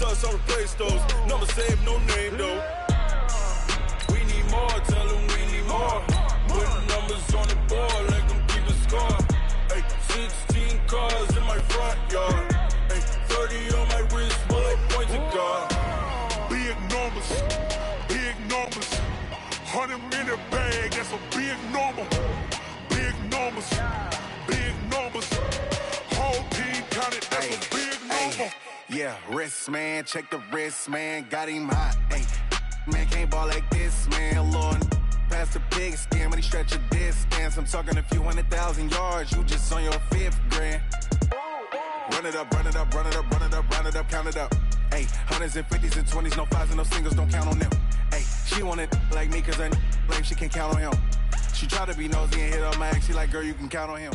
us, I'll replace those. Number save, no name though. We need more, tell them we need more. Put numbers on the board, let them keep the score. Ay, 16 cars in my front yard. Ay, 30 on my wrist, bullet points of God. Big numbers, big numbers. 100-minute bag, that's a big number. Big numbers, big numbers. Whole team counted, that's a big number. Yeah, wrist, man, check the wrist, man. Got him hot, ayy. Man, can't ball like this, man. Lord, past the pig skin when he stretch a distance. I'm talking a few 100,000 yards. You just on your 5th grand. Run it up, run it up, run it up, run it up, run it up, count it up. Ayy, 100s and 50s and 20s, no 5s and no singles, don't count on them. Ayy, she want it like me cause I blame she can't count on him. She try to be nosy and hit up my ex. She like, girl, you can count on him.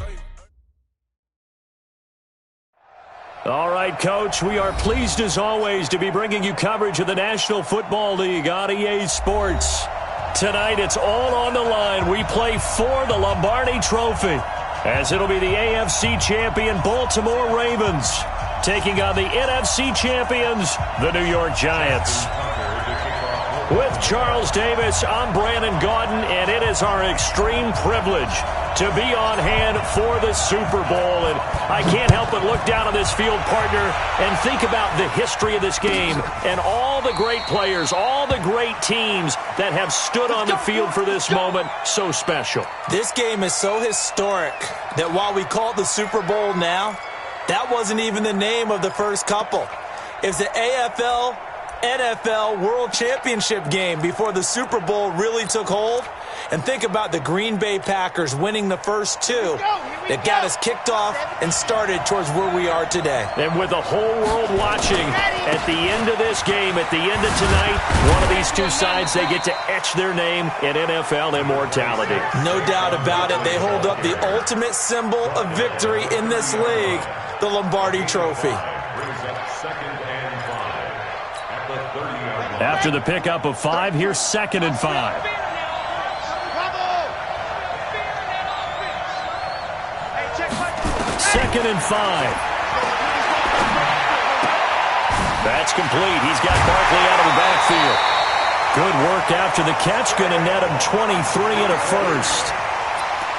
All right, Coach, we are pleased as always to be bringing you coverage of the National Football League on EA Sports. Tonight, it's all on the line. We play for the Lombardi Trophy, as it'll be the AFC champion Baltimore Ravens taking on the NFC champions, the New York Giants. With Charles Davis, I'm Brandon Gaudin, and it is our extreme privilege to be on hand for the Super Bowl. And I can't help but look down on this field, partner, and think about the history of this game and all the great players, all the great teams that have stood on the field for this moment. So special. This game is so historic that while we call it the Super Bowl now, that wasn't even the name of the first couple. It's the AFL NFL World Championship game before the Super Bowl really took hold. And think about the Green Bay Packers winning the first two that got us kicked off and started towards where we are today. And with the whole world watching, at the end of this game, at the end of tonight, one of these two sides, they get to etch their name in NFL immortality. No doubt about it. They hold up the ultimate symbol of victory in this league, the Lombardi Trophy. After the pickup of 5, here's 2nd and 5. Second and 5. That's complete. He's got Barkley out of the backfield. Good work after the catch. Going to net him 23 and a first.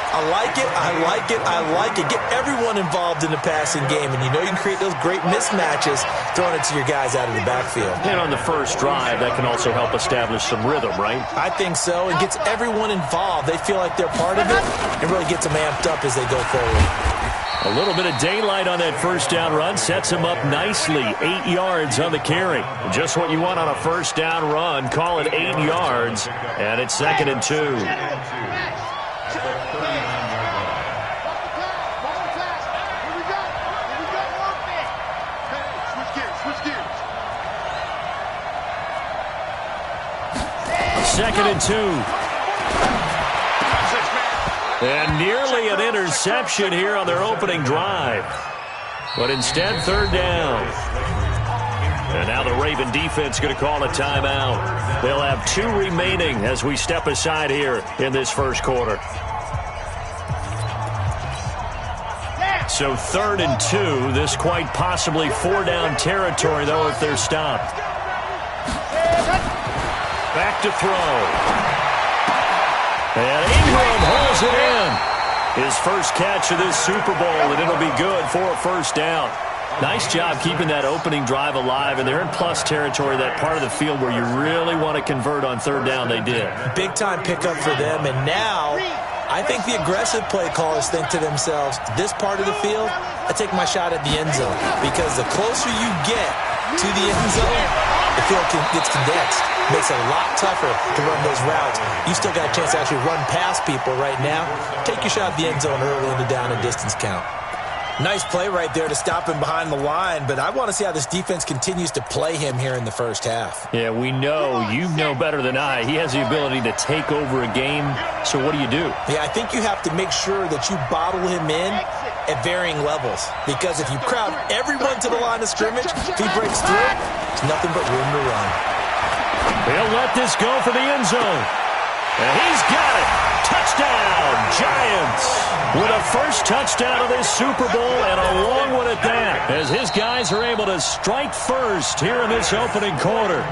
I like it, I like it, I like it. Get everyone involved in the passing game, and you know you can create those great mismatches throwing it to your guys out of the backfield. And on the first drive, that can also help establish some rhythm, right? I think so. It gets everyone involved. They feel like they're part of it and really gets them amped up as they go forward. A little bit of daylight on that first down run sets him up nicely. 8 yards on the carry. Just what you want on a first down run. Call it 8 yards, and it's 2nd and 2. Second and 2. And nearly an interception here on their opening drive. But instead, 3rd down. And now the Raven defense going to call a timeout. They'll have 2 remaining as we step aside here in this first quarter. So 3rd and 2. This quite possibly 4-down territory, though, if they're stopped. Back to throw. And Ingram holds it in. His first catch of this Super Bowl, and it'll be good for a first down. Nice job keeping that opening drive alive, and they're in plus territory, that part of the field where you really want to convert on 3rd down. They did. Big-time pickup for them, and now I think the aggressive play callers think to themselves, this part of the field, I take my shot at the end zone, because the closer you get to the end zone, the field gets condensed. Makes it a lot tougher to run those routes. You still got a chance to actually run past people right now. Take your shot at the end zone early in the down and distance count. Nice play right there to stop him behind the line, but I want to see how this defense continues to play him here in the first half. Yeah, we know, you know better than I, he has the ability to take over a game, so what do you do? Yeah, I think you have to make sure that you bottle him in at varying levels, because if you crowd everyone to the line of scrimmage, if he breaks through, there's nothing but room to run. They'll let this go for the end zone. And he's got it. Touchdown, Giants. With a first touchdown of this Super Bowl and a long one at that, as his guys are able to strike first here in this opening quarter.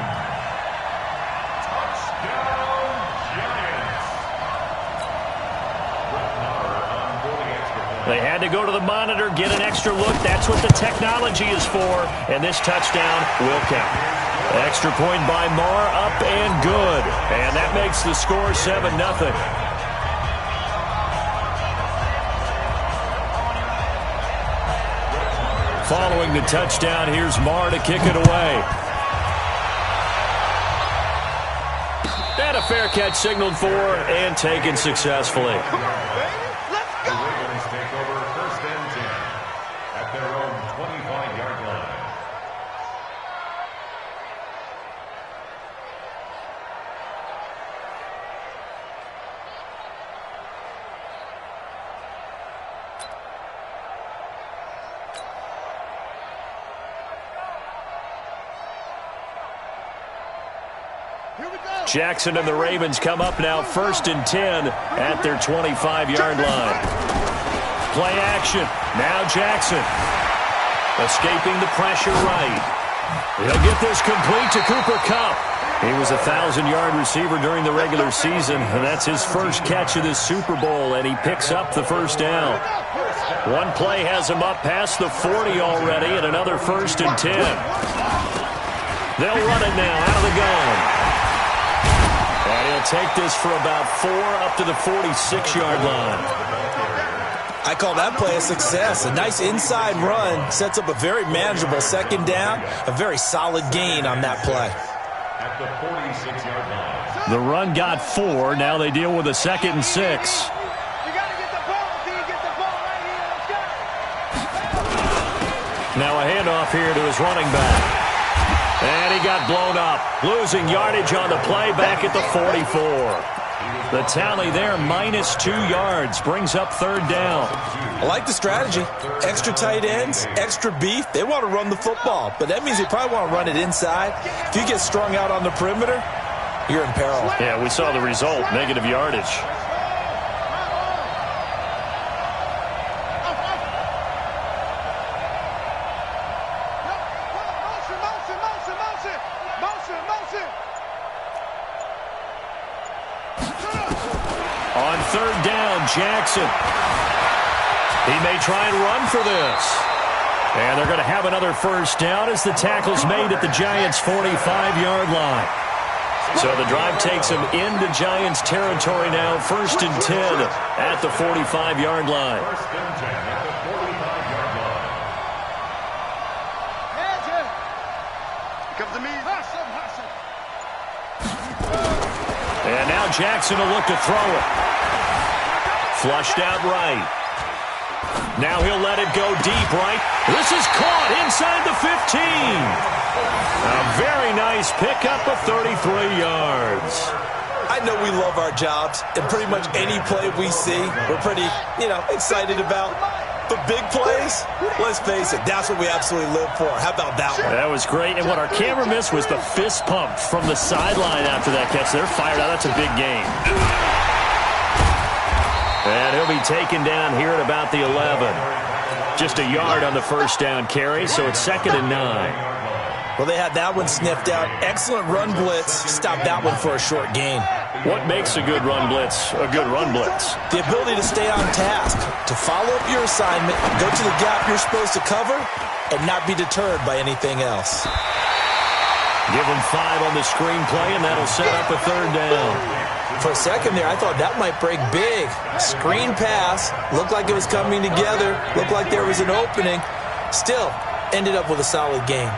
They had to go to the monitor, get an extra look. That's what the technology is for. And this touchdown will count. Extra point by Marr, up and good. And that makes the score 7-0. Following the touchdown, here's Marr to kick it away. And a fair catch signaled for and taken successfully. Jackson and the Ravens come up now 1st and 10 at their 25-yard line. Play action. Now Jackson. Escaping the pressure right. He'll get this complete to Cooper Kupp. He was a 1,000-yard receiver during the regular season, and that's his first catch of this Super Bowl, and he picks up the first down. One play has him up past the 40 already, and another 1st and 10. They'll run it now out of the gun. And he'll take this for about 4 up to the 46-yard line. I call that play a success. A nice inside run sets up a very manageable second down. A very solid gain on that play. At the 46-yard line. The run got 4. Now they deal with a 2nd and 6. You got to get the ball. Until you get the ball right here. Let's go. Now a handoff here to his running back. And he got blown up. Losing yardage on the play back at the 44. The tally there, -2 yards, brings up 3rd down. I like the strategy. Extra tight ends, extra beef. They want to run the football, but that means they probably want to run it inside. If you get strung out on the perimeter, you're in peril. Yeah, we saw the result, negative yardage. On 3rd down, Jackson. He may try and run for this. And they're going to have another first down as the tackle's made at the Giants' 45-yard line. So the drive takes him into Giants territory now, 1st and 10 at the 45-yard line. 1st and 10 at the 45-yard line. Here comes the meat. And now Jackson will look to throw it. Flushed out right. Now he'll let it go deep right. This is caught inside the 15. A very nice pickup of 33 yards. I know we love our jobs, and pretty much any play we see, we're pretty, excited about. But big plays, let's face it, that's what we absolutely live for. How about that one? That was great. And what our camera missed was the fist pump from the sideline after that catch. They're fired out. That's a big game. And he'll be taken down here at about the 11. Just a yard on the first down carry, so it's 2nd and 9. Well, they had that one sniffed out. Excellent run blitz. Stopped that one for a short gain. What makes a good run blitz a good run blitz? The ability to stay on task, to follow up your assignment, go to the gap you're supposed to cover, and not be deterred by anything else. Give them 5 on the screenplay, and that'll set up a 3rd down. For a second there, I thought that might break big. Screen pass, looked like it was coming together, looked like there was an opening. Still, ended up with a solid game.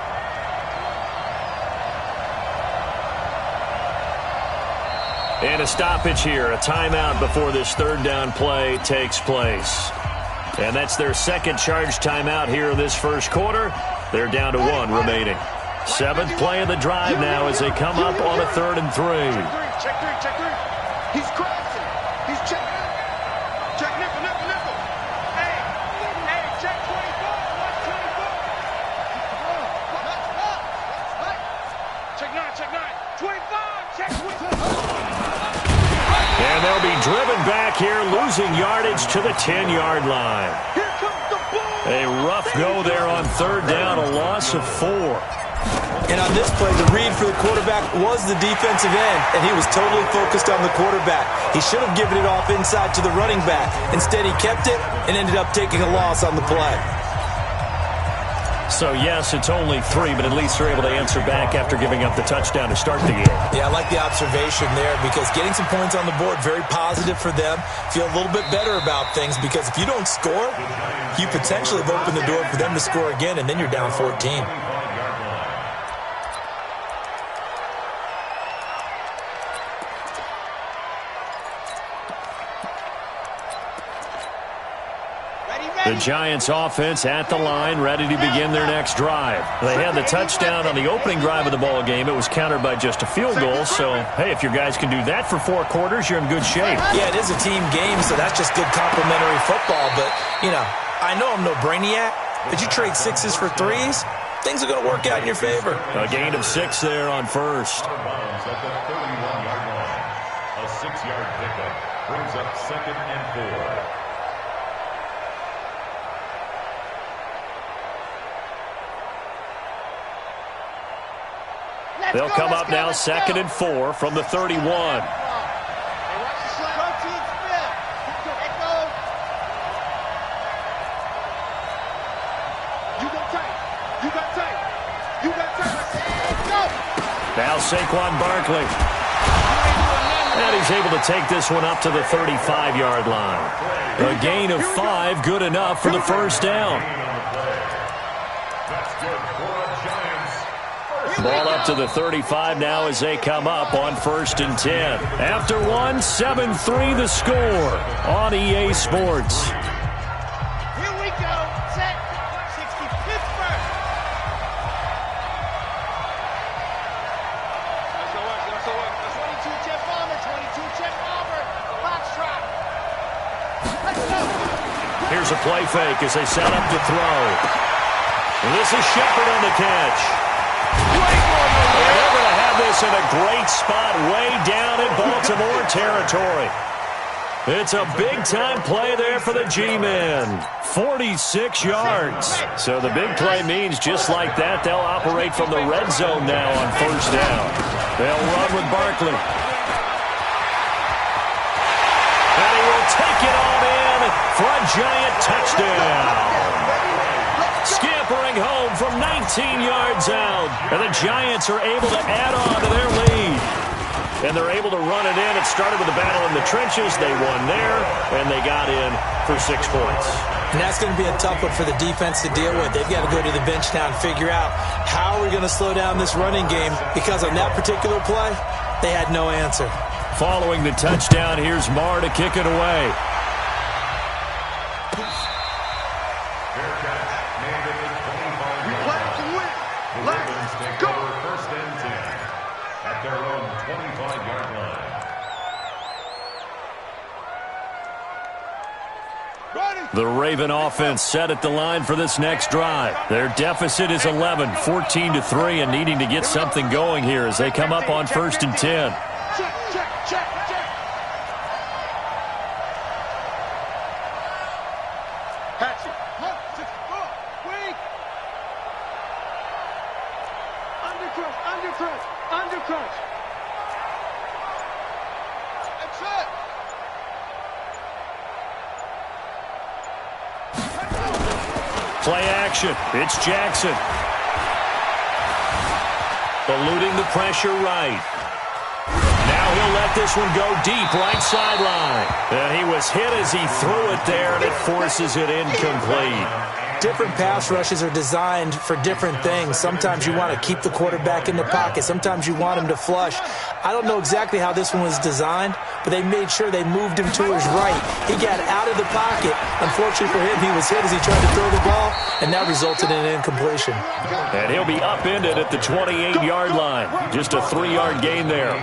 And a stoppage here, a timeout before this 3rd down play takes place. And that's their 2nd charge timeout here in this first quarter. They're down to 1 remaining. 7th play of the drive now as they come up on a 3rd and 3. Check 3, check 3. He's crossing. He's checking. Check nickel, nickel, nickel. Hey, check 24. Watch 24. Check 9, check 9. 25, check 25. And they'll be driven back here, losing yardage to the 10-yard line. Here comes the ball. A rough go there on third down, a loss of 4. And on this play, the read for the quarterback was the defensive end, and he was totally focused on the quarterback. He should have given it off inside to the running back. Instead, he kept it and ended up taking a loss on the play. So, yes, it's only 3, but at least they're able to answer back after giving up the touchdown to start the game. Yeah, I like the observation there because getting some points on the board, very positive for them. Feel a little bit better about things because if you don't score, you potentially have opened the door for them to score again, and then you're down 14. The Giants offense at the line, ready to begin their next drive. They had the touchdown on the opening drive of the ball game. It was countered by just a field goal. So, hey, if your guys can do that for 4 quarters, you're in good shape. Yeah, it is a team game, so that's just good complimentary football. But, you know, I know I'm no brainiac, but you trade 6s for 3s, things are going to work out in your favor. A gain of 6 there on first. Out of bounds at the 31-yard line. A 6-yard pickup brings up 2nd and 4. They'll come up now 2nd and 4 from the 31. Now Saquon Barkley. And he's able to take this one up to the 35-yard line. A gain of 5, good enough for the first down. That's good for the Giants. Ball up to the 35 now as they come up on 1st and 10. After 1, 7-3 the score on EA Sports. Here we go. Set. 60 Pittsburgh. That's 22 Jeff Palmer. 22 Jeff Palmer. Box trot. Let's go. Here's a play fake as they set up to throw. And this is Shepard on the catch. They're going to have this in a great spot way down in Baltimore territory. It's a big-time play there for the G-men. 46 yards. So the big play means just like that, they'll operate from the red zone now on 1st down. They'll run with Barkley. And he will take it on in for a giant touchdown. Scampering home from 19 yards out. And the Giants are able to add on to their lead. And they're able to run it in. It started with a battle in the trenches. They won there, and they got in for 6 points. And that's going to be a tough one for the defense to deal with. They've got to go to the bench now and figure out how we're going to slow down this running game because on that particular play, they had no answer. Following the touchdown, here's Marr to kick it away. The Raven offense set at the line for this next drive. Their deficit is 11, 14-3, and needing to get something going here as they come up on 1st and 10. Play action. It's Jackson. Eluding the pressure right. Now he'll let this one go deep right sideline. And he was hit as he threw it there, and it forces it incomplete. Different pass rushes are designed for different things. Sometimes you want to keep the quarterback in the pocket. Sometimes you want him to flush. I don't know exactly how this one was designed, but they made sure they moved him to his right. He got out of the pocket. Unfortunately for him, he was hit as he tried to throw the ball, and that resulted in an incompletion. And he'll be upended at the 28-yard line. Just a 3-yard gain there.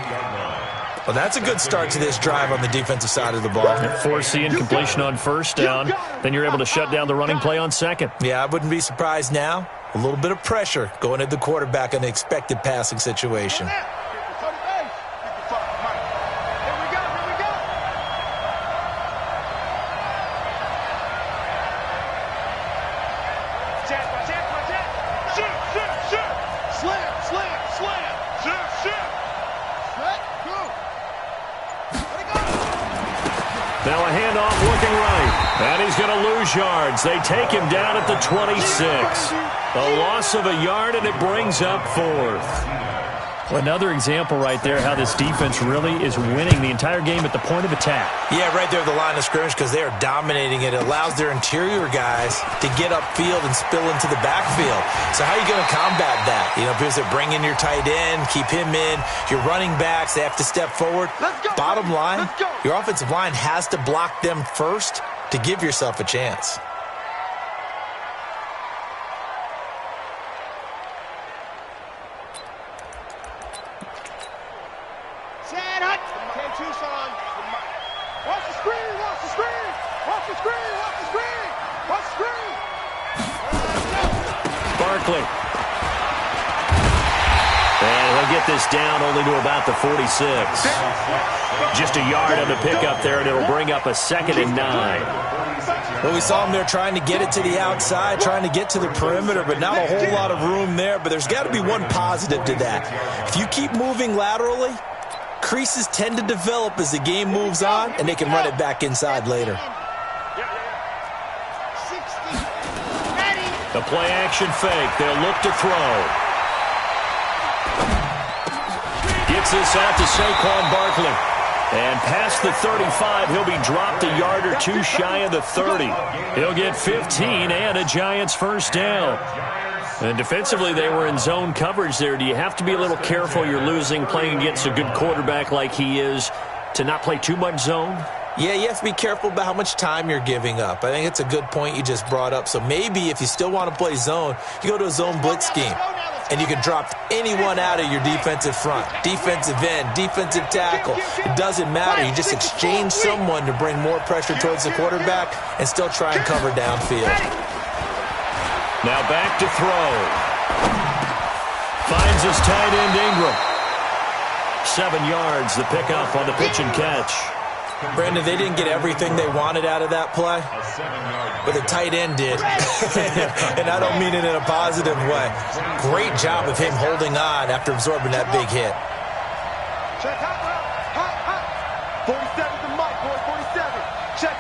Well, that's a good start to this drive on the defensive side of the ball. Force the incompletion on 1st down. Then you're able to shut down the running play on 2nd. Yeah, I wouldn't be surprised now. A little bit of pressure going at the quarterback in the expected passing situation. Now a handoff looking right. And he's going to lose yards. They take him down at the 26. A loss of a yard, and it brings up fourth. Well, another example right there how this defense really is winning the entire game at the point of attack. Yeah, right there at the line of scrimmage because they are dominating it. It allows their interior guys to get upfield and spill into the backfield. So how are you going to combat that? You know, because they're bringing your tight end, keep him in. Your running backs, they have to step forward. Bottom line, your offensive line has to block them first to give yourself a chance. Barkley. And he'll get this down only to about the 46. Just a yard on the pickup there, and it'll bring up a 2nd and 9. Well, we saw him there trying to get it to the outside, trying to get to the perimeter, but not a whole lot of room there. But there's got to be one positive to that. If you keep moving laterally, creases tend to develop as the game moves on, and they can run it back inside later. The play-action fake. They'll look to throw. Gets this out to Saquon Barkley. And past the 35, he'll be dropped a yard or two shy of the 30. He'll get 15 and a Giants first down. And defensively, they were in zone coverage there. Do you have to be a little careful? You're losing, playing against a good quarterback like he is, to not play too much zone? Yeah, you have to be careful about how much time you're giving up. I think it's a good point you just brought up. So maybe if you still want to play zone, you go to a zone blitz scheme. And you can drop anyone out of your defensive front. Defensive end, defensive tackle. It doesn't matter. You just exchange someone to bring more pressure towards the quarterback and still try and cover downfield. Now back to throw. Finds his tight end Ingram. 7 yards, the pickup on the pitch and catch. Brandon, they didn't get everything they wanted out of that play, but the tight end did. And I don't mean it in a positive way. Great job of him holding on after absorbing that big hit. Check, hot. 47 to Mike, boy, 47. Check.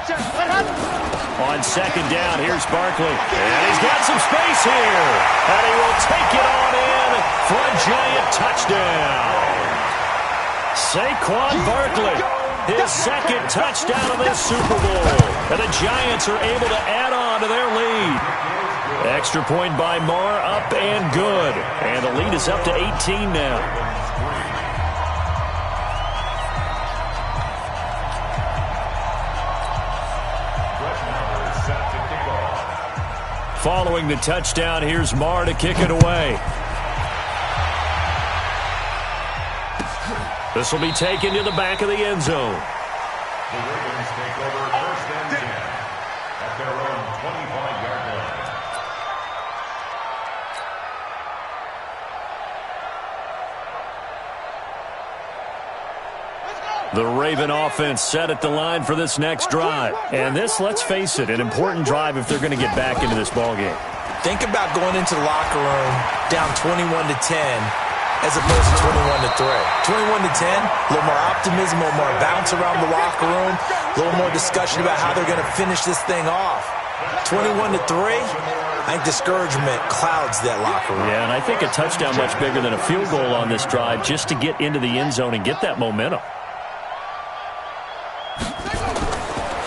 On 2nd down, here's Barkley. And he's got some space here. And he will take it on in for a Giant touchdown. Saquon Barkley. His 2nd touchdown of this Super Bowl. And the Giants are able to add on to their lead. Extra point by Marr, up and good. And the lead is up to 18 now. Following the touchdown, here's Marr to kick it away. This will be taken to the back of the end zone. The Ravens take over 1st and 10 at their own 25-yard line. The Raven offense set at the line for this next drive. And this, let's face it, an important drive if they're going to get back into this ballgame. Think about going into the locker room down 21-10. As opposed to 21-3. 21-10, a little more optimism, a little more bounce around the locker room, a little more discussion about how they're going to finish this thing off. 21-3, I think discouragement clouds that locker room. Yeah, and I think a touchdown much bigger than a field goal on this drive just to get into the end zone and get that momentum.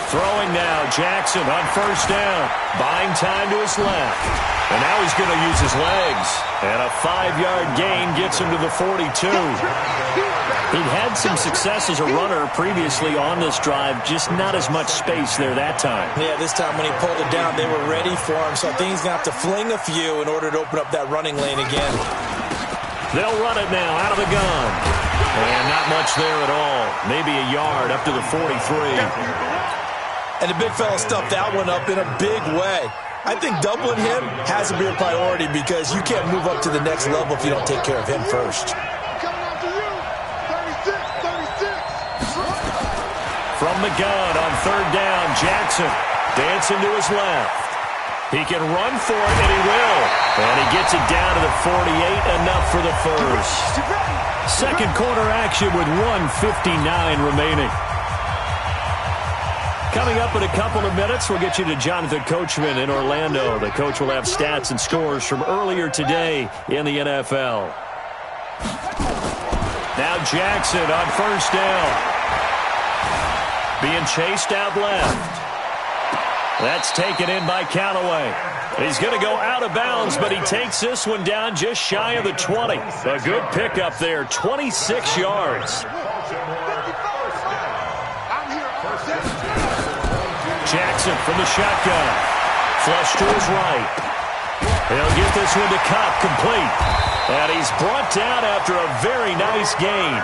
Throwing now, Jackson on 1st down. Buying time to his left. And now he's going to use his legs. And a 5-yard gain gets him to the 42. He'd had some success as a runner previously on this drive, just not as much space there that time. Yeah, this time when he pulled it down, they were ready for him. So I think he's going to have to fling a few in order to open up that running lane again. They'll run it now out of the gun. And not much there at all. Maybe a yard up to the 43. And the big fella stuffed that one up in a big way. I think doubling him has to be a priority because you can't move up to the next level if you don't take care of him first. From the gun on 3rd down, Jackson dancing to his left. He can run for it, and he will. And he gets it down to the 48, enough for the first. 2nd quarter action with 1:59 remaining. Coming up in a couple of minutes, we'll get you to Jonathan Coachman in Orlando. The coach will have stats and scores from earlier today in the NFL. Now Jackson on first down. Being chased out left. That's taken in by Callaway. He's going to go out of bounds, but he takes this one down just shy of the 20. A good pickup there, 26 yards. Jackson from the shotgun. Flush to his right. He'll get this one to Cobb, complete. And he's brought down after a very nice gain.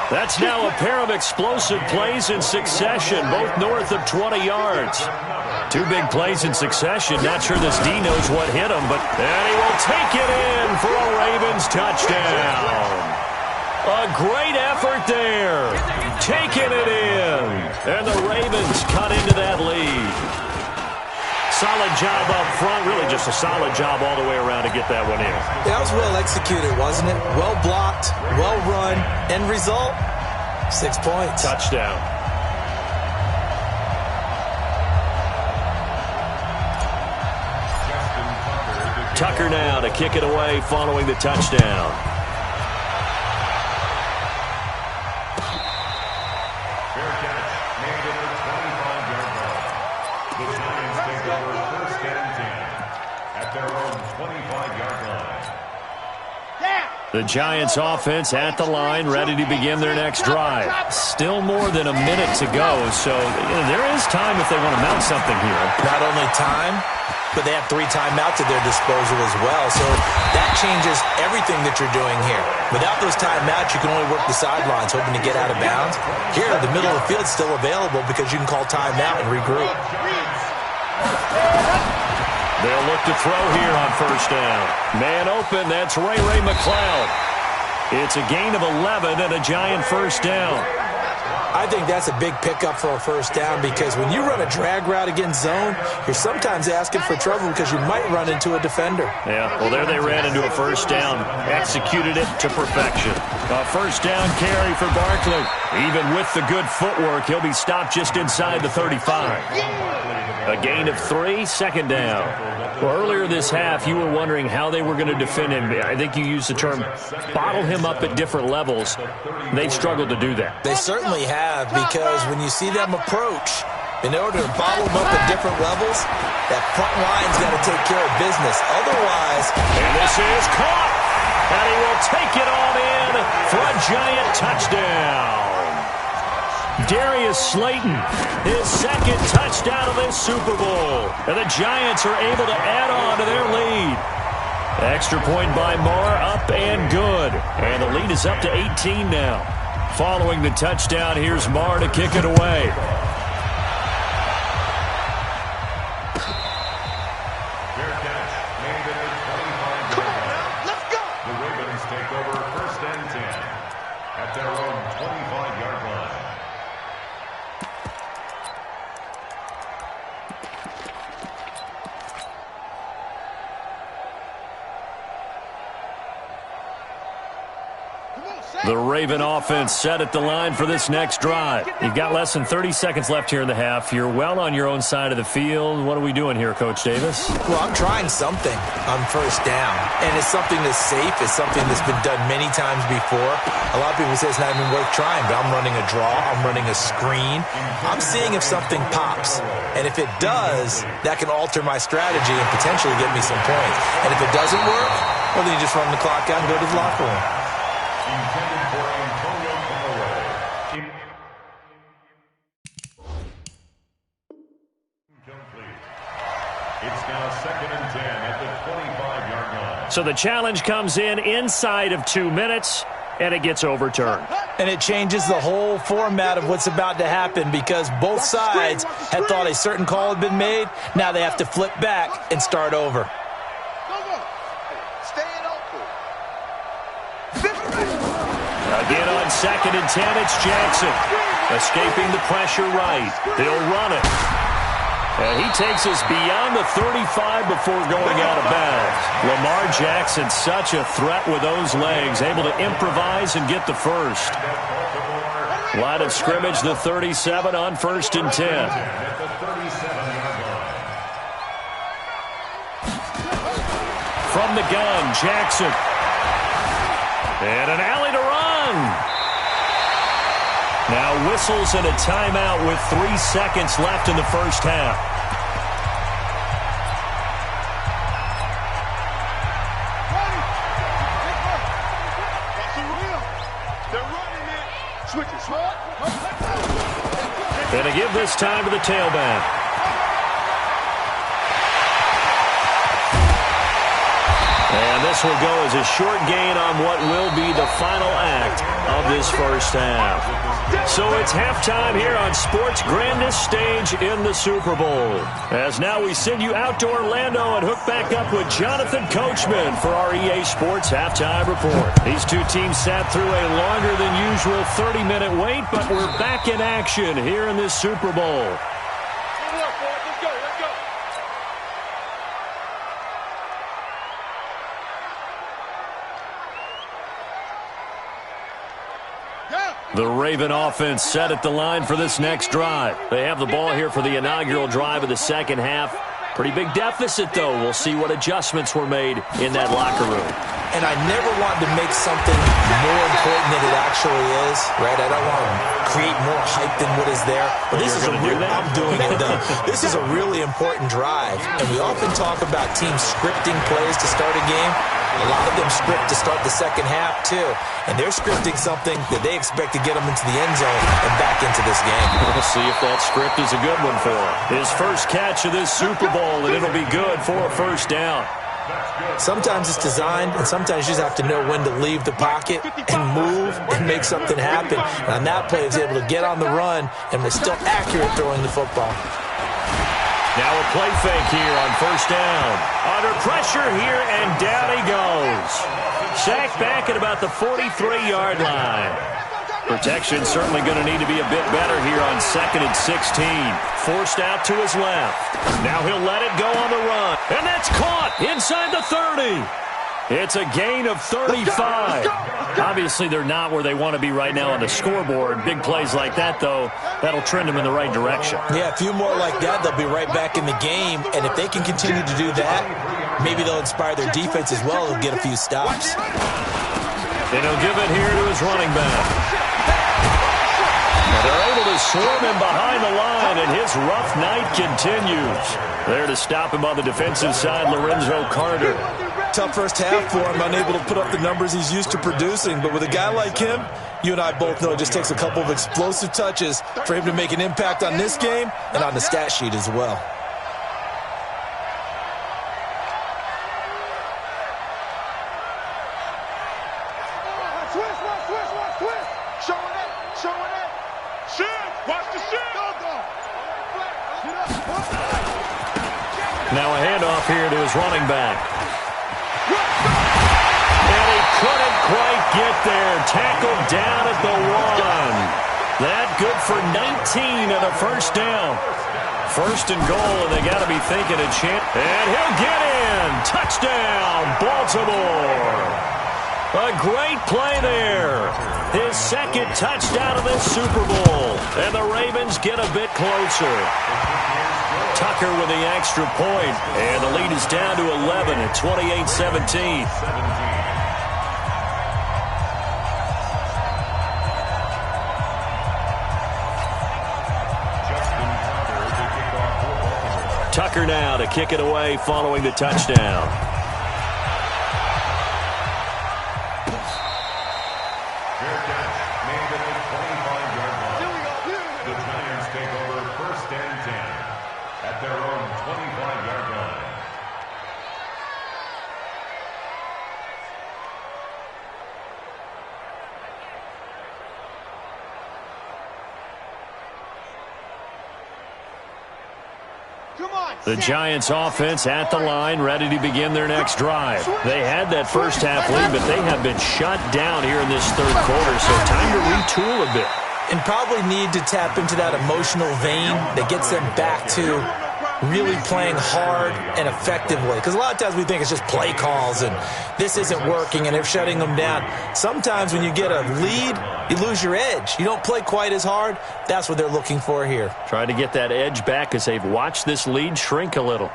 That's now a pair of explosive plays in succession, both north of 20 yards. Two big plays in succession. Not sure this D knows what hit him, but and he will take it in for a Ravens touchdown. A great effort there. Taking it in. And the Ravens cut into that lead. Solid job up front. Really just a solid job all the way around to get that one in. That was well executed, wasn't it? Well blocked, well run. End result, 6 points. Touchdown. Tucker now to kick it away following the touchdown. Fair catch made at the 25-yard line. The Giants take over first and 10 at their own 25-yard line. The Giants offense at the line, ready to begin their next drive. Still more than a minute to go, so there is time if they want to mount something here. Not only time, but they have 3 timeouts at their disposal as well. So that changes everything that you're doing here. Without those timeouts, you can only work the sidelines, hoping to get out of bounds. Here, the middle of the field is still available because you can call timeout and regroup. They'll look to throw here on first down. Man open, that's Ray McCloud. It's a gain of 11 and a Giant first down. I think that's a big pickup for a first down because when you run a drag route against zone, you're sometimes asking for trouble because you might run into a defender. Yeah, well, there they ran into a first down. Executed it to perfection. A first down carry for Barkley. Even with the good footwork, he'll be stopped just inside the 35. A gain of 3, second down. Well, earlier this half, you were wondering how they were going to defend him. I think you used the term bottle him up at different levels. They've struggled to do that. They certainly have, because when you see them approach, in order to bottle them up at different levels, that front line's got to take care of business. Otherwise, and this is caught, and he will take it on in for a Giant touchdown. Darius Slayton, his second touchdown of this Super Bowl. And the Giants are able to add on to their lead. Extra point by Marr, up and good. And the lead is up to 18 now. Following the touchdown, here's Marr to kick it away. Fair catch made at the 25-yard line. Let's go. The Ravens take over first and 10 at their own 25-yard line. The Raven offense set at the line for this next drive. You've got less than 30 seconds left here in the half. You're well on your own side of the field. What are we doing here, Coach Davis? well, I'm trying something on first down, and it's something that's safe. It's something that's been done many times before. A lot of people say it's not even worth trying, but I'm running a draw. I'm running a screen. I'm seeing if something pops, and if it does, that can alter my strategy and potentially get me some points. And if it doesn't work, well, then you just run the clock out and go to the locker room. Intended for Antonio Callaway. Incomplete. It's now second and 10 at the 25-yard line. So the challenge comes in inside of 2 minutes, and it gets overturned. And it changes the whole format of what's about to happen because both sides had thought a certain call had been made. Now they have to flip back and start over. Again on second and 10, it's Jackson. Escaping the pressure right. They'll run it. And he takes us beyond the 35 before going out of bounds. Lamar Jackson, such a threat with those legs, able to improvise and get the first. Line of scrimmage, the 37 on 1st and 10. At the 37-yard line. From the gun, Jackson. And an alley to run. Now whistles and a timeout with 3 seconds left in the first half. And to give this time to the tailback. And this will go as a short gain on what will be the final act of this first half. So it's halftime here on sports' grandest stage in the Super Bowl. As now we send you out to Orlando and hook back up with Jonathan Coachman for our EA Sports Halftime Report. These two teams sat through a longer than usual 30-minute wait, but we're back in action here in this Super Bowl. The Raven offense set at the line for this next drive. They have the ball here for the inaugural drive of the second half. Pretty big deficit, though. We'll see what adjustments were made in that locker room. And I never wanted to make something more important than it actually is, right? I don't want to create more hype than what is there. But this is a real, I'm doing it, though. This is a really important drive. And we often talk about teams scripting plays to start a game. A lot of them script to start the second half, too. And they're scripting something that they expect to get them into the end zone and back into this game. We'll see if that script is a good one for him. His first catch of this Super Bowl, and it'll be good for a first down. Sometimes it's designed, and sometimes you just have to know when to leave the pocket and move and make something happen. And on that play, he was able to get on the run and was still accurate throwing the football. Now a play fake here on first down. Under pressure here, and down he goes. Sacked back at about the 43-yard line. Protection certainly going to need to be a bit better here on 2nd and 16. Forced out to his left. Now he'll let it go on the run. And that's caught inside the 30. It's a gain of 35. Obviously, they're not where they want to be right now on the scoreboard. Big plays like that, though, that'll trend them in the right direction. Yeah, a few more like that, they'll be right back in the game. And if they can continue to do that, maybe they'll inspire their defense as well and get a few stops. And he'll give it here to his running back. And they're able to swarm him behind the line, and his rough night continues. There to stop him on the defensive side, Lorenzo Carter. Tough first half for him, unable to put up the numbers he's used to producing. But with a guy like him, you and I both know it just takes a couple of explosive touches for him to make an impact on this game and on the stat sheet as well. Now a handoff here to his running back. And he couldn't quite get there. Tackled down at the 1. That good for 19 and a first down. First and goal, and they got to be thinking a chance. And he'll get in. Touchdown, Baltimore. A great play there. His second touchdown of this Super Bowl. And the Ravens get a bit closer. Tucker with the extra point. And the lead is down to 11 at 28-17. Tucker now to kick it away following the touchdown. The Giants offense at the line, ready to begin their next drive. They had that first half lead, but they have been shut down here in this third quarter, so time to retool a bit. And probably need to tap into that emotional vein that gets them back to really playing hard and effectively. Because a lot of times we think it's just play calls and this isn't working and they're shutting them down. Sometimes when you get a lead, you lose your edge. You don't play quite as hard. That's what they're looking for here. Trying to get that edge back as they've watched this lead shrink a little.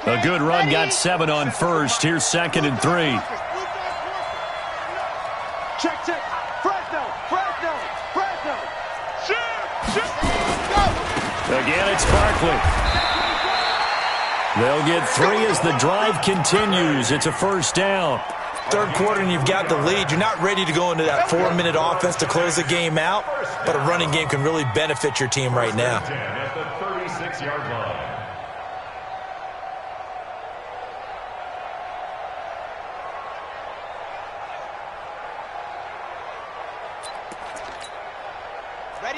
A good run, got 7 on first. Here's 2nd and 3. Check. Fresno. Shoot. Again, it's Barkley. They'll get 3 as the drive continues. It's a first down. Third quarter and you've got the lead. You're not ready to go into that 4-minute offense to close the game out, but a running game can really benefit your team right now. At the 36-yard line.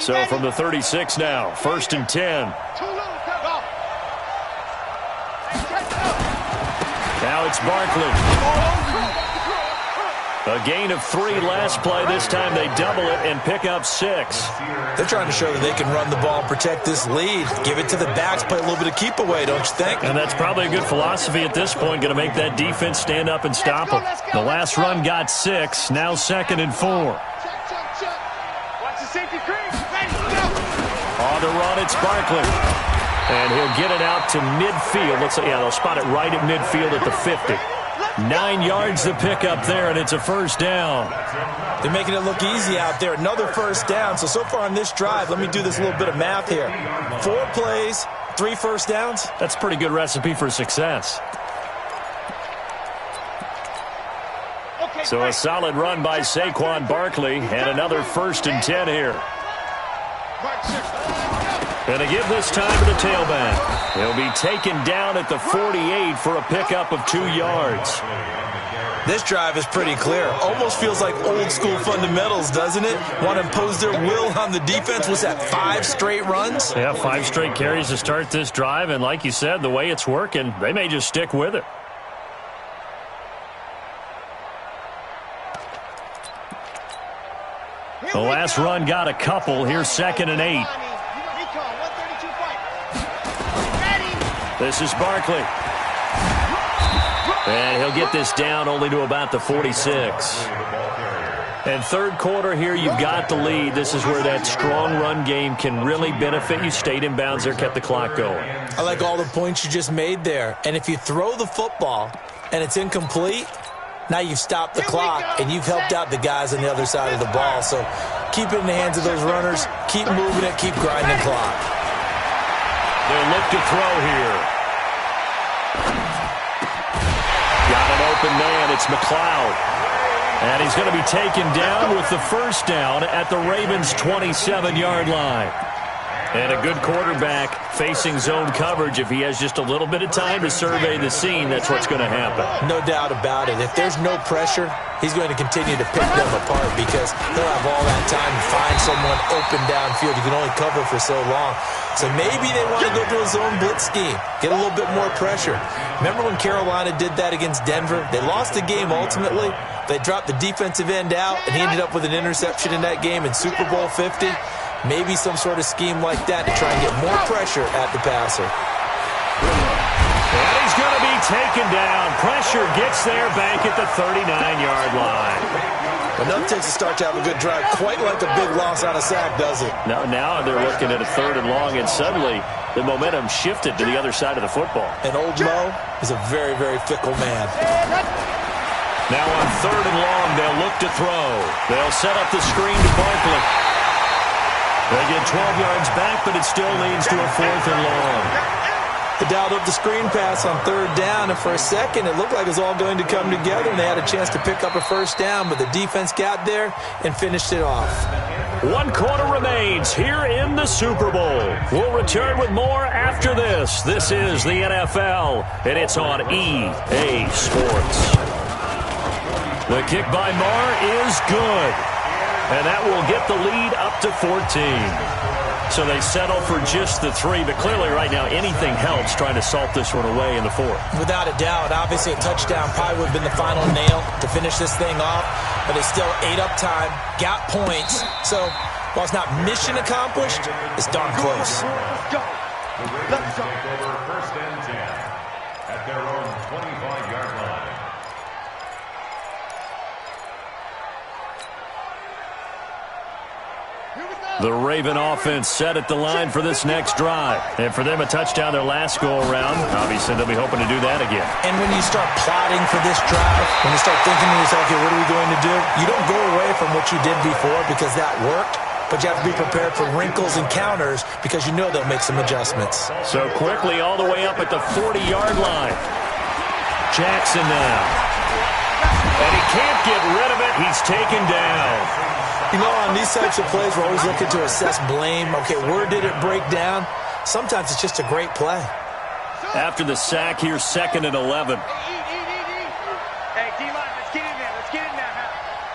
So from the 36 now, 1st and 10. Now it's Barkley. A gain of 3 last play. This time they double it and pick up 6. They're trying to show that they can run the ball and protect this lead. Give it to the backs, play a little bit of keep away, don't you think? And that's probably a good philosophy at this point. Going to make that defense stand up and stop them. The last run got 6. Now 2nd and 4. Watch the safety creep. On the run, it's Barkley. And he'll get it out to midfield. Looks like, yeah, they'll spot it right at midfield at the 50. 9 yards to pick up there, and it's a first down. They're making it look easy out there. Another first down. So far on this drive, let me do this little bit of math here. 4 plays, 3 first downs. That's a pretty good recipe for success. So a solid run by Saquon Barkley, and another 1st and 10 here. And they give this time to the tailback. He'll be taken down at the 48 for a pickup of 2 yards. This drive is pretty clear. Almost feels like old school fundamentals, doesn't it? Want to impose their will on the defense. Was that 5 straight runs? Yeah, 5 straight carries to start this drive. And like you said, the way it's working, they may just stick with it. The last run got a couple. Here's 2nd and 8. This is Barkley. And he'll get this down only to about the 46. And third quarter here, you've got the lead. This is where that strong run game can really benefit you. Stayed in bounds there, kept the clock going. I like all the points you just made there. And if you throw the football and it's incomplete, now you've stopped the clock and you've helped out the guys on the other side of the ball. So keep it in the hands of those runners. Keep moving it. Keep grinding the clock. They'll look to throw here. Got an open man. It's McLeod. And he's going to be taken down with the first down at the Ravens' 27-yard line. And a good quarterback facing zone coverage. If he has just a little bit of time to survey the scene, that's what's going to happen. No doubt about it. If there's no pressure, he's going to continue to pick them apart because he'll have all that time to find someone open downfield. You can only cover for so long. So maybe they want to go to a zone blitz scheme, get a little bit more pressure. Remember when Carolina did that against Denver? They lost the game ultimately. They dropped the defensive end out, and he ended up with an interception in that game in Super Bowl 50. Maybe some sort of scheme like that to try and get more pressure at the passer. And he's going to be taken down. Pressure gets there back at the 39-yard line. Enough takes to start to have a good drive. Quite like a big loss on a sack, does it? Now they're looking at a 3rd and long, and suddenly the momentum shifted to the other side of the football. And old Mo is a very, very fickle man. Now on 3rd and long, they'll look to throw. They'll set up the screen to Barkley. They get 12 yards back, but it still leads to a 4th and long. They dialed up the screen pass on 3rd down, and for a second, it looked like it was all going to come together, and they had a chance to pick up a first down, but the defense got there and finished it off. 1 quarter remains here in the Super Bowl. We'll return with more after this. This is the NFL, and it's on EA Sports. The kick by Marr is good. And that will get the lead up to 14. So they settle for just the 3, but clearly right now anything helps trying to salt this one away in the 4th. Without a doubt, obviously a touchdown probably would have been the final nail to finish this thing off, but it's still 8 up time, got points. So While it's not mission accomplished, it's darn close. Let's go. The Ravens take over 1st and 10 at their own 25-yard line. The Raven offense set at the line for this next drive. And for them, a touchdown their last go-around. Obviously, they'll be hoping to do that again. And when you start plotting for this drive, when you start thinking to yourself, okay, what are we going to do? You don't go away from what you did before because that worked, but you have to be prepared for wrinkles and counters because you know they'll make some adjustments. So quickly all the way up at the 40-yard line. Jackson now. And he can't get rid of it. He's taken down. You know, on these types of plays, we're always looking to assess blame. Okay, where did it break down? Sometimes it's just a great play. After the sack, here's 2nd and 11. Hey, D-line, let's get in there. Let's get in there.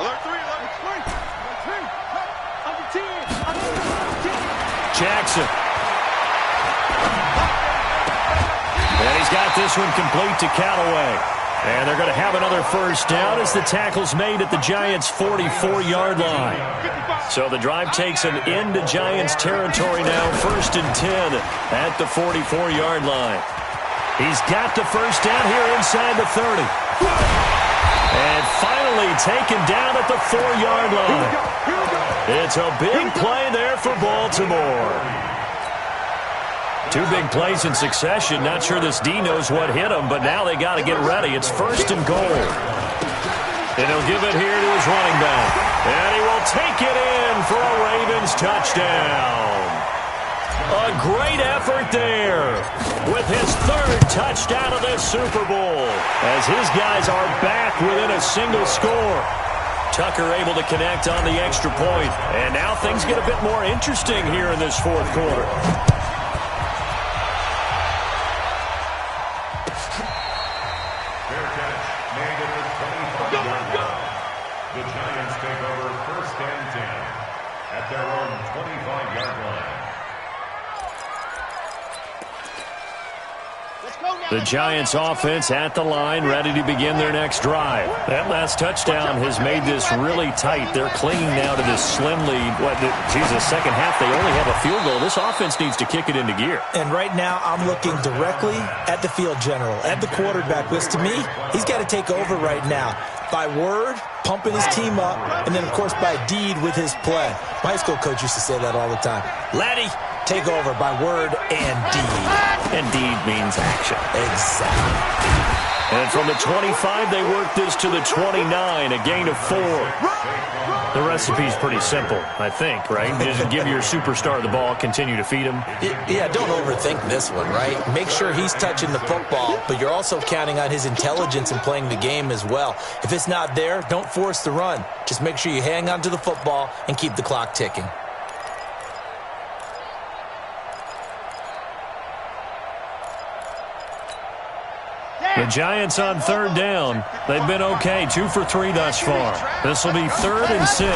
Alert 3, alert 3. Under 10. Under 10. Jackson. And he's got this one complete to Callaway. And they're going to have another first down as the tackle's made at the Giants' 44-yard line. So the drive takes an into Giants territory now, 1st and 10 at the 44-yard line. He's got the first down here inside the 30. And finally taken down at the 4-yard line. It's a big play there for Baltimore. 2 big plays in succession. Not sure this D knows what hit him, but now they got to get ready. It's 1st and goal. And he'll give it here to his running back. And he will take it in for a Ravens touchdown. A great effort there with his 3rd touchdown of this Super Bowl as his guys are back within a single score. Tucker able to connect on the extra point. And now things get a bit more interesting here in this 4th quarter. The Giants take over 1st and 10 at their own 25-yard line. The Giants offense at the line, ready to begin their next drive. That last touchdown has made this really tight. They're clinging now to this slim lead. Second half, they only have a field goal. This offense needs to kick it into gear. And right now, I'm looking directly at the field general, at the quarterback, because to me, he's got to take over right now. By word, pumping his team up, and then, of course, by deed with his play. My high school coach used to say that all the time. Laddie, take over by word and deed. And deed means action. Exactly. And from the 25, they work this to the 29, a gain of 4. The recipe's pretty simple, I think, right? Just give your superstar the ball, continue to feed him. Yeah, don't overthink this one, right? Make sure he's touching the football, but you're also counting on his intelligence in playing the game as well. If it's not there, don't force the run. Just make sure you hang on to the football and keep the clock ticking. The Giants on 3rd down. They've been okay, 2 for 3 thus far. This will be 3rd and 6.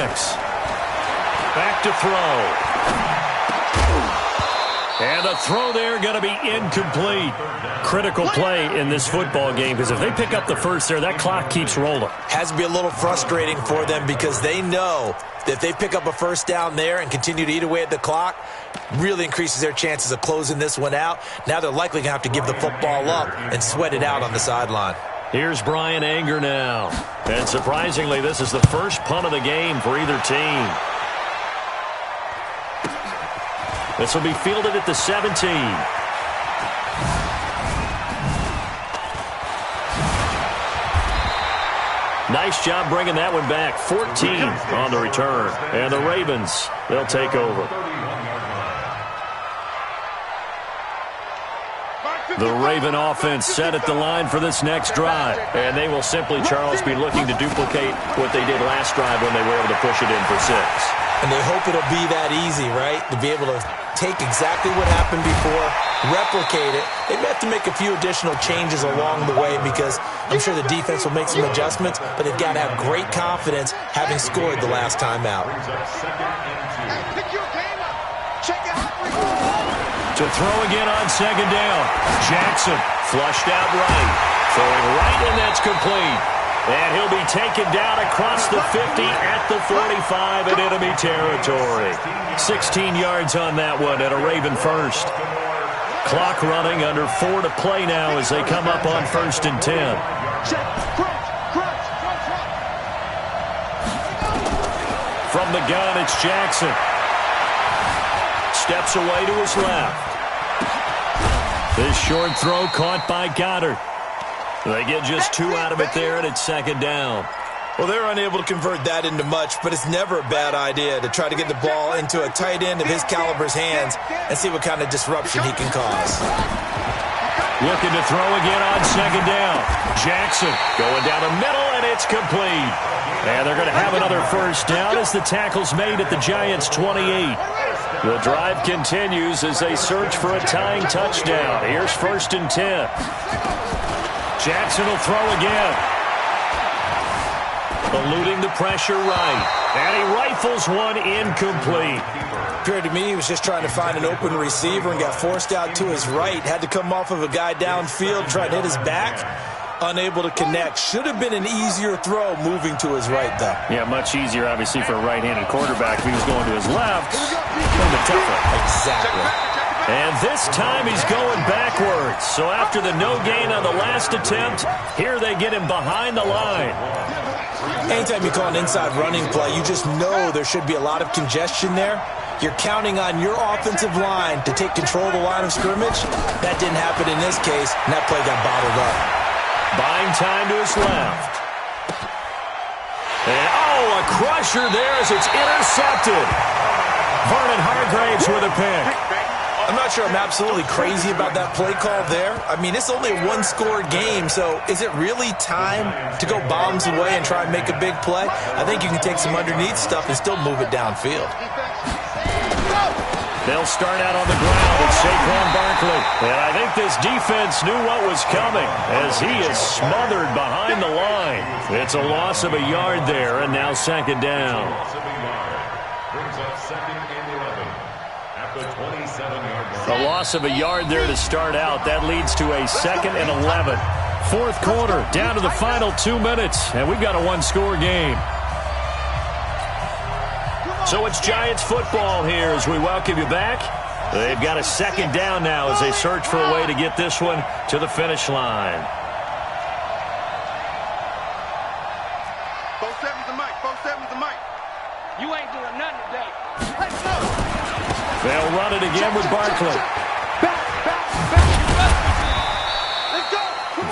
Back to throw. And the throw there going to be incomplete. Critical play in this football game because if they pick up the first there, that clock keeps rolling. Has to be a little frustrating for them because they know that if they pick up a first down there and continue to eat away at the clock, really increases their chances of closing this one out. Now they're likely going to have to give the football up and sweat it out on the sideline. Here's Brian Anger now. And surprisingly, this is the first punt of the game for either team. This will be fielded at the 17. Nice job bringing that one back. 14 on the return. And the Ravens, they'll take over. The Raven offense set at the line for this next drive. And they will simply, Charles, be looking to duplicate what they did last drive when they were able to push it in for 6. And they hope it'll be that easy, right? To be able to take exactly what happened before, replicate it. They may have to make a few additional changes along the way because I'm sure the defense will make some adjustments, but they've got to have great confidence having scored the last time out. Pick your game up. Check it out. To throw again on 2nd down. Jackson flushed out right. Throwing right, and that's complete. And he'll be taken down across the 50 at the 45 in enemy territory. 16 yards on that one and a Raven first. Clock running, under 4 to play now as they come up on 1st and 10. From the gun, it's Jackson. Steps away to his left. This short throw caught by Goddard. They get just 2 out of it there, and it's 2nd down. Well, they're unable to convert that into much, but it's never a bad idea to try to get the ball into a tight end of his caliber's hands and see what kind of disruption he can cause. Looking to throw again on 2nd down. Jackson going down the middle, and it's complete. And they're going to have another 1st down as the tackle's made at the Giants' 28. The drive continues as they search for a tying touchdown. Here's 1st and 10. Jackson will throw again. Eluding the pressure right. And he rifles one incomplete. Appeared to me he was just trying to find an open receiver and got forced out to his right. Had to come off of a guy downfield, try to hit his back. Unable to connect. Should have been an easier throw moving to his right, though. Yeah, much easier, obviously, for a right-handed quarterback. If he was going to his left, a little bit tougher. Exactly. And this time he's going backwards. So after the no gain on the last attempt, here they get him behind the line. Anytime you call an inside running play, you just know there should be a lot of congestion there. You're counting on your offensive line to take control of the line of scrimmage. That didn't happen in this case, and that play got bottled up. Buying time to his left. And, a crusher there as it's intercepted. Vernon Hargraves with a pick. I'm not sure I'm absolutely crazy about that play call there. I mean, it's only a one-score game, so is it really time to go bombs away and try and make a big play? I think you can take some underneath stuff and still move it downfield. They'll start out on the ground with Saquon Barkley. And I think this defense knew what was coming as he is smothered behind the line. It's a loss of a yard there, and now 2nd down. Brings up 2nd and 11 at the 27-yard line. A loss of a yard there to start out. That leads to a 2nd and 11. 4th quarter, down to the final 2 minutes, and we've got a one-score game. So it's Giants football here as we welcome you back. They've got a 2nd down now as they search for a way to get this one to the finish line. Both sevens the mic. You ain't doing nothing today. Let's go. They'll run it again with Barkley. Back. Let's go.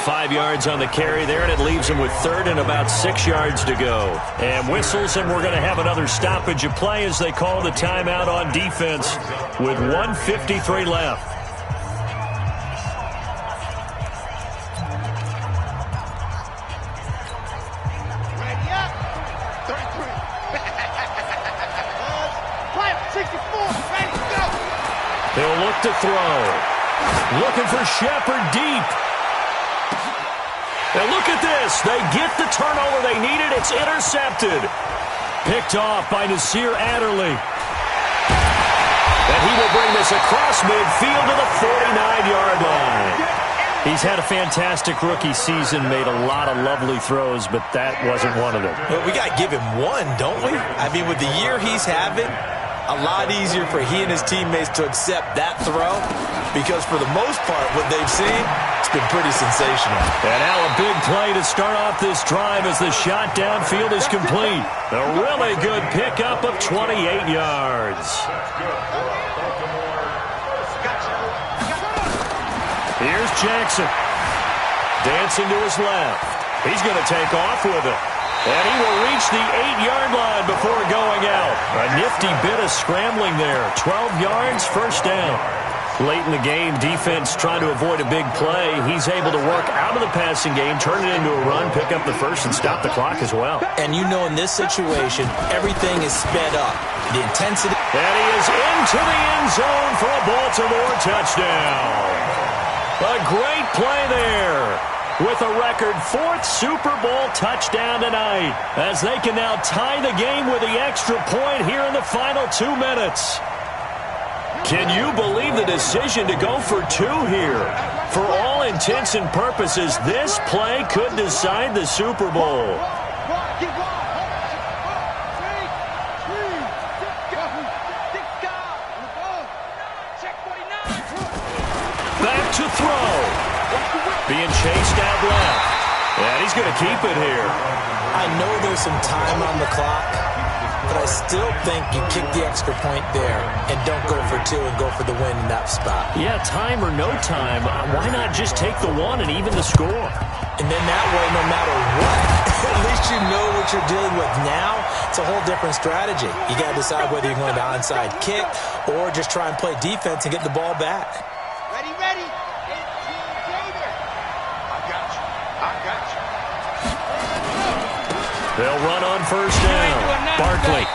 5 yards on the carry there, and it leaves them with 3rd and about 6 yards to go. And whistles, and we're going to have another stoppage of play as they call the timeout on defense with 1:53 left. Ready up. 33. Play 64. Ready, go. They'll look to throw. Looking for Shepard deep. And look at this. They get the turnover they needed. It's intercepted. Picked off by Nasir Adderley. And he will bring this across midfield to the 49-yard line. He's had a fantastic rookie season, made a lot of lovely throws, but that wasn't one of them. Well, we got to give him one, don't we? I mean, with the year he's having, a lot easier for he and his teammates to accept that throw because for the most part, what they've seen, it's been pretty sensational. And now a big play to start off this drive as the shot downfield is complete. A really good pickup of 28 yards. Here's Jackson. Dancing to his left. He's going to take off with it. And he will reach the 8-yard line before going out. A nifty bit of scrambling there. 12 yards, 1st down. Late in the game, defense trying to avoid a big play. He's able to work out of the passing game, turn it into a run, pick up the 1st, and stop the clock as well. And you know in this situation, everything is sped up. The intensity. And he is into the end zone for a Baltimore touchdown. A great play there. With a record 4th Super Bowl touchdown tonight as they can now tie the game with the extra point here in the final 2 minutes. Can you believe the decision to go for 2 here? For all intents and purposes, this play could decide the Super Bowl. Back to throw. Being chased out left. And he's going to keep it here. I know there's some time on the clock, but I still think you kick the extra point there and don't go for 2 and go for the win in that spot. Yeah, time or no time, why not just take the 1 and even the score? And then that way, no matter what, at least you know what you're dealing with now. It's a whole different strategy. You got to decide whether you're going to onside kick or just try and play defense and get the ball back. Ready, ready. I got you. They'll run on first down. Barkley.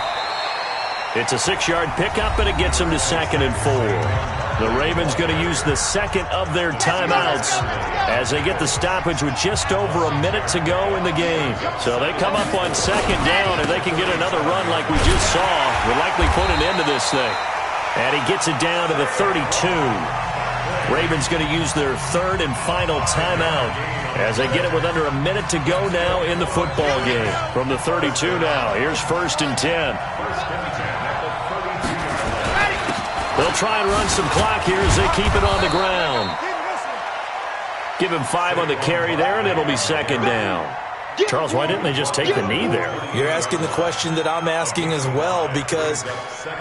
It's a 6-yard pickup, and it gets them to 2nd and 4. The Ravens going to use the second of their timeouts as they get the stoppage with just over a minute to go in the game. So they come up on 2nd down, and they can get another run like we just saw. Will likely put an end to this thing. And he gets it down to the 32. Ravens going to use their 3rd and final timeout as they get it with under a minute to go now in the football game. From the 32 now, here's 1st and 10. They'll try and run some clock here as they keep it on the ground. Give him 5 on the carry there, and it'll be 2nd down. Charles, why didn't they just take the knee there? You're asking the question that I'm asking as well, because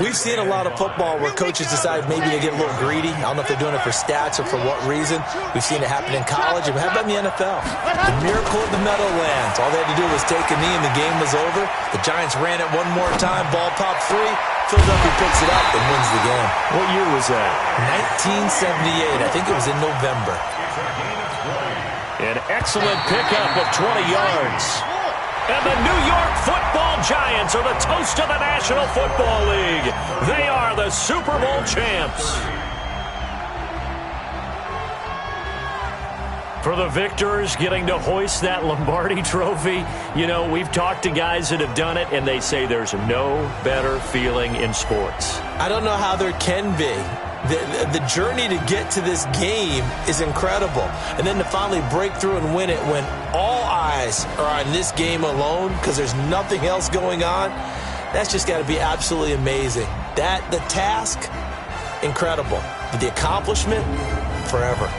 we've seen a lot of football where coaches decide maybe to get a little greedy. I don't know if they're doing it for stats or for what reason. We've seen it happen in college, and how about in the NFL? The miracle of the Meadowlands. All they had to do was take a knee, and the game was over. The Giants ran it one more time. Ball popped free. Philadelphia picks it up and wins the game. What year was that? 1978. I think it was in November. An excellent pickup of 20 yards. And the New York Football Giants are the toast of the National Football League. They are the Super Bowl champs. For the victors, getting to hoist that Lombardi trophy, you know, we've talked to guys that have done it, and they say there's no better feeling in sports. I don't know how there can be. The journey to get to this game is incredible. And then to finally break through and win it when all eyes are on this game alone because there's nothing else going on, that's just got to be absolutely amazing. The task, incredible. But the accomplishment, forever.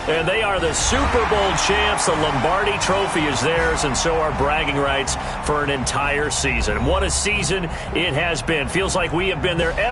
And they are the Super Bowl champs. The Lombardi Trophy is theirs, and so are bragging rights for an entire season. What a season it has been. Feels like we have been there